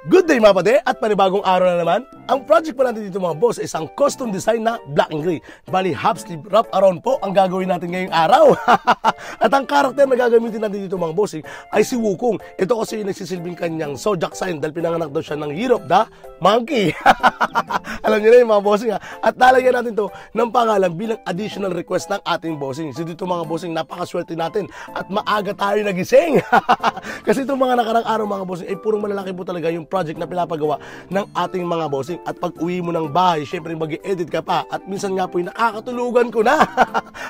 Good day mga pade at panibagong araw na naman. Ang project po natin dito mga boss is ang custom design na black and gray. Bali half sleeve wrap around po ang gagawin natin ngayong araw. At ang karakter na gagamitin natin dito mga boss ay si Wukong. Ito kasi yung nagsisilbing kanyang zodiac sign dahil pinanganak daw siya ng Year of the Monkey. Alam niyo na yung mga bossing ha. At lalagyan natin to ng pangalan bilang additional request ng ating bossing. So dito mga bossing, napakaswerte natin at maaga tayo nagising. Kasi itong mga nakarang araw mga bossing ay purong malalaki po talaga yung project na pinapagawa ng ating mga bossing. At pag uwi mo ng bahay, syempre mag-i-edit ka pa. At minsan nga po nakakatulugan ko na.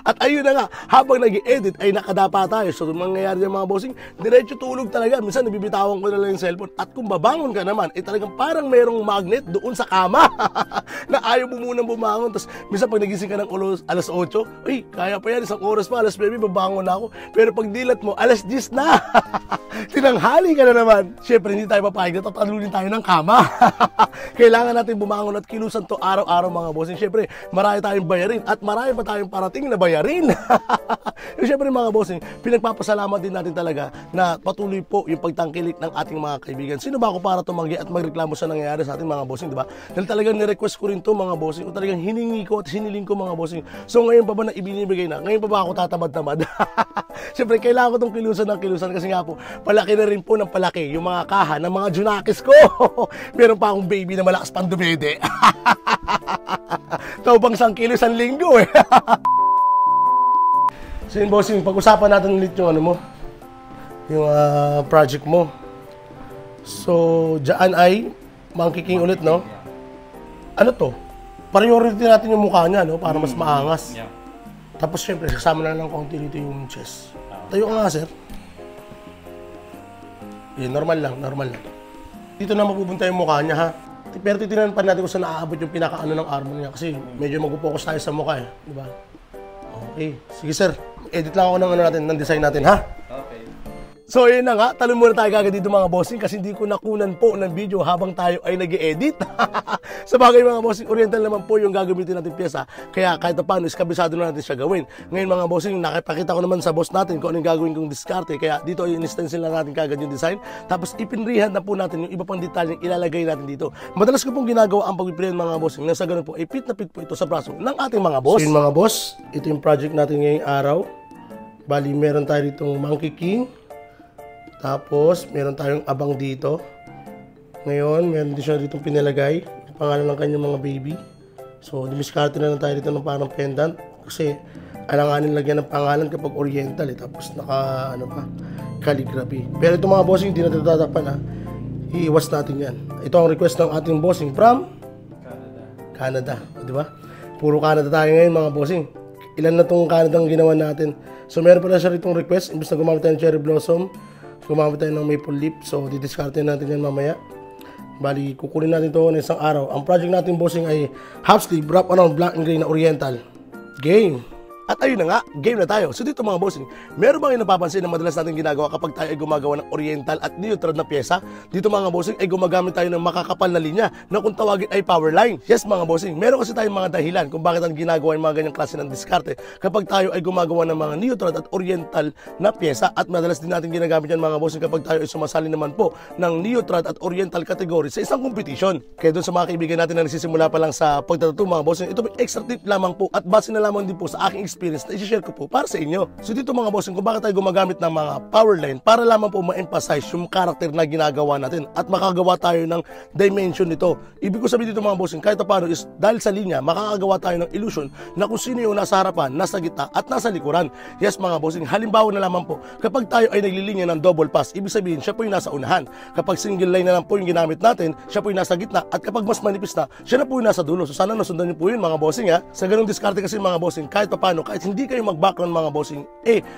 At ayun na nga, habang nag-i-edit ay nakadapa tayo. So mangyayari ng mga bossing, diretso tulog talaga. Minsan nabibitawan ko na lang yung cellphone. At kung babangon ka naman, ay talagang parang merong magnet doon sa kama. Na ayaw mo munang bumangon. Tapos minsan pag nagising ka ng alas 8, ay kaya pa yan, isang oras pa, alas 9, babangon na ako. Pero pag dilat mo, alas 10 na. Tinanghali ka na naman. Syempre hindi tayo papayag na tatalunin tayo ng kama. Kailangan natin bumangon at kilusan to araw-araw mga bossing. Syempre marami tayong bayarin at marami pa tayong parating na bayarin. Syempre mga bossing, pinagpapasalamat din natin talaga na patuloy po yung pagtangkilik ng ating mga kaibigan. Sino ba ako para tumanggi at magreklamo sa nangyayari sa ating mga bossing, di ba? Dahil talagang ni-request ko rin to mga bossing, o talagang hiningi ko at hiniling ko mga bossing. So ngayon pa ba na ibinibigay na? Ngayon pa ba ako tatamad-tamad? Syempre kailangan ko tong kilusan ng kilusan kasi nga po palaki na rin po ng palaki yung mga kaha ng mga junakis ko. Meron pa akong baby na malakas pang dumede. Taubang 1 kilo 1 linggo eh. So yun bossing, pag-usapan natin ulit yung ano mo, yung project mo. So dyan ay Monkey King ulit, no? Ano to? Priority natin yung mukha niya, no? Para mas maangas. Yeah. Tapos syempre, kasama na lang konti dito yung chest. Tayo ka nga, sir. Yeah, normal lang, normal lang. Dito na mapupunta yung mukha niya, ha? Pero titinan pa natin kung saan naaabot yung pinaka-ano ng armor niya. Kasi medyo mag-focus tayo sa mukha, eh. Diba? Okay. Sige, sir. Edit lang ako ng ano natin, ng design natin, ha? Okay. So yun na nga, talon muna tayo kagad dito mga bossing kasi hindi ko nakunan po ng video habang tayo ay nag-i-edit. Sa bagay mga bossing, oriental naman po yung gagamitin natin pyesa. Kaya kahit paano, iskabisado na natin siya gawin. Ngayon mga bossing, nakipakita ko naman sa boss natin kung ano yung gagawin kong diskarte. Kaya dito ay in-stencil na natin kagad yung design. Tapos ipinrihan na po natin yung iba pang detalyeng ilalagay natin dito. Madalas ko pong ginagawa ang pagpipilihan mga bossing. Nang sa ganun po, ay fit na fit po ito sa braso ng ating mga boss. So yun mga boss, ito yung project natin ngayong araw. Bali, meron tayo ditong Monkey King. Tapos, meron tayong abang dito. Ngayon, meron din siya dito pinalagay. Pangalan ng kanyang mga baby. So, dimiskarte na lang tayo dito ng parang pendant. Kasi, alanganin lagyan ng pangalan kapag oriental. Tapos, calligraphy. Pero ito mga bossing, hindi natin tatapan ha. Iiwas natin yan. Ito ang request ng ating bossing from Canada. Di ba? Puro Canada tayo ngayon mga bossing. Ilan na itong Canada ang ginawa natin. So, meron pala siya ritong request. Imbes na gumamit tayo ng cherry blossom, gumamit tayo ng maple leaf. So, didiscarte natin yan mamaya. Bali, kukunin natin ito na isang araw. Ang project natin, bossing, ay half sleeve wrap around black and gray na oriental. Game! At ayun na nga, game na tayo. So dito mga bossing, meron bang napapansin na madalas natin ginagawa kapag tayo ay gumagawa ng oriental at neutral na pyesa? Dito mga bossing ay gumagamit tayo ng makakapal na linya na kung tawagin ay power line. Yes mga bossing, meron kasi tayong mga dahilan kung bakit ang ginagawa yung mga ganyang klase ng diskarte kapag tayo ay gumagawa ng mga neutral at oriental na pyesa. At madalas din natin ginagamit yan mga bossing kapag tayo ay sumasali naman po ng neutral at oriental category sa isang competition. Kaya doon sa mga kaibigan natin na nagsisimula pa lang sa pagtatattoo mga bossing, ito may extra tip lamang po at base na lamang din po sa aking experience na i-share ko po para sa inyo. So dito mga bossing, kung bakit tayo gumagamit ng mga power line para lamang po ma-emphasize yung character na ginagawa natin at makagawa tayo ng dimension nito. Ibig ko sabihin dito mga bossing, kahit paano is dahil sa linya, makakagawa tayo ng illusion na kung sino yung nasa harapan, nasa gitna at nasa likuran. Yes mga bossing, halimbawa na lamang po, kapag tayo ay naglilinya ng double pass, ibig sabihin siya po yung nasa unahan. Kapag single line na lang po yung ginamit natin, siya po yung nasa gitna at kapag mas manipis na, siya na po yung nasa dulo. So sana nasundan niyo po yun mga bossing ha. Sa ganung diskarte kasi mga bossing, kahit paano, kahit hindi kayo mag-background mga bossing,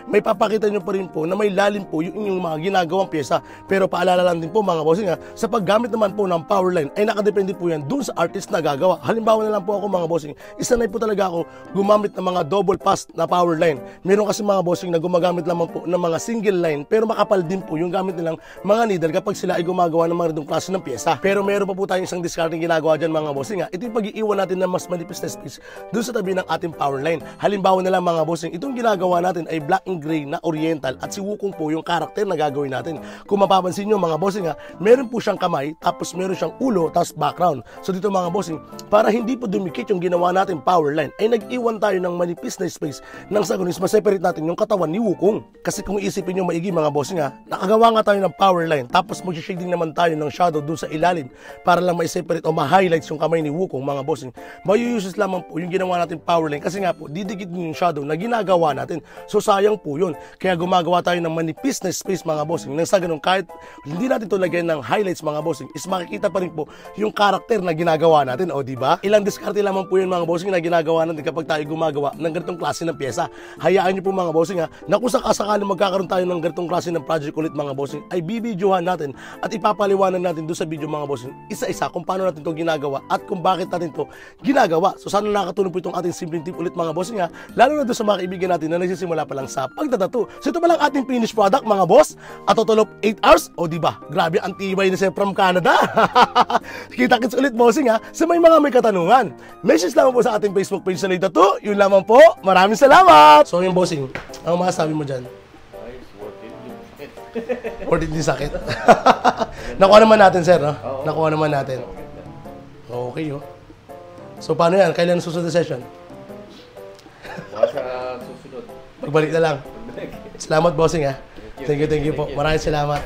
may papakita nyo pa rin po na may lalim po yung inyong mga ginagawang pyesa. Pero paalala lang din po mga bossing sa paggamit naman po ng power line ay nakadepende po yan dun sa artist na gagawa. Halimbawa na lang po ako mga bossing, isanay po talaga ako gumamit ng mga double pass na power line. Meron kasi mga bossing na gumagamit lamang po ng mga single line pero makapal din po yung gamit nilang mga needle kapag sila ay gumagawa ng mga ganitong klase ng pyesa. Pero meron pa po tayong isang discarding ginagawa dyan mga bossing ito yung pag-iiwan natin ng mas manipis na space dun sa tabi ng ating power line. Halimbawa linawin na lang mga bossing, itong ginagawa natin ay black and gray na oriental at si Wukong po yung karakter na gagawin natin. Kung mapapansin nyo mga bossing meron po siyang kamay, tapos meron siyang ulo, tapos background. So dito mga bossing, para hindi po dumikit yung ginawa natin power line, ay nag-iwan tayo ng manipis na space nang sa ganun ma-separate natin yung katawan ni Wukong. Kasi kung isipin nyo maigi mga bossing nakagawa nga tayo ng power line, tapos mag-shading naman tayo ng shadow doon sa ilalim para lang ma-separate o ma-highlights yung kamay ni Wukong mga bossing. May-uses lamang po yung ginawa natin power line kasi nga po didikit yung shadow na ginagawa natin. So sayang po yun. Kaya gumagawa tayo ng manipis na space mga bossing. Nang sa ganun kahit hindi natin ito lagyan ng highlights mga bossing, is makikita pa rin po yung karakter na ginagawa natin. O diba? Ilang diskarte lamang po yun mga bossing na ginagawa natin kapag tayo gumagawa ng ganitong klase ng pyesa. Hayaan nyo po mga bossing na kung sakasakali magkakaroon tayo ng ganitong klase ng project ulit mga bossing, ay bibidyohan natin at ipapaliwanag natin doon sa video mga bossing isa-isa kung paano natin ito ginagawa at kung bakit natin ito ginagawa. So sana nakakatulong po itong ating simpleng tip ulit mga bossing lalo na doon sa mga kaibigan natin na nagsisimula pa lang sa pagtatato. So ito pa lang ating finished product mga boss at total of 8 hours. O diba? Grabe ang tibay na siya from Canada. Kita-kits ulit bossing sa may mga may katanungan. Message lamang po sa ating Facebook page na Tattoo. Yun lamang po. Maraming salamat. So yung bossing, ang masasabi mo dyan? Worth it din sakit. Nakuha naman natin sir, no? Nakuha naman natin. Okay, So paano yan? Kailan susunod na session? Sa susunod. Pagbalik na lang. Salamat bossing Thank you po. Maraming salamat.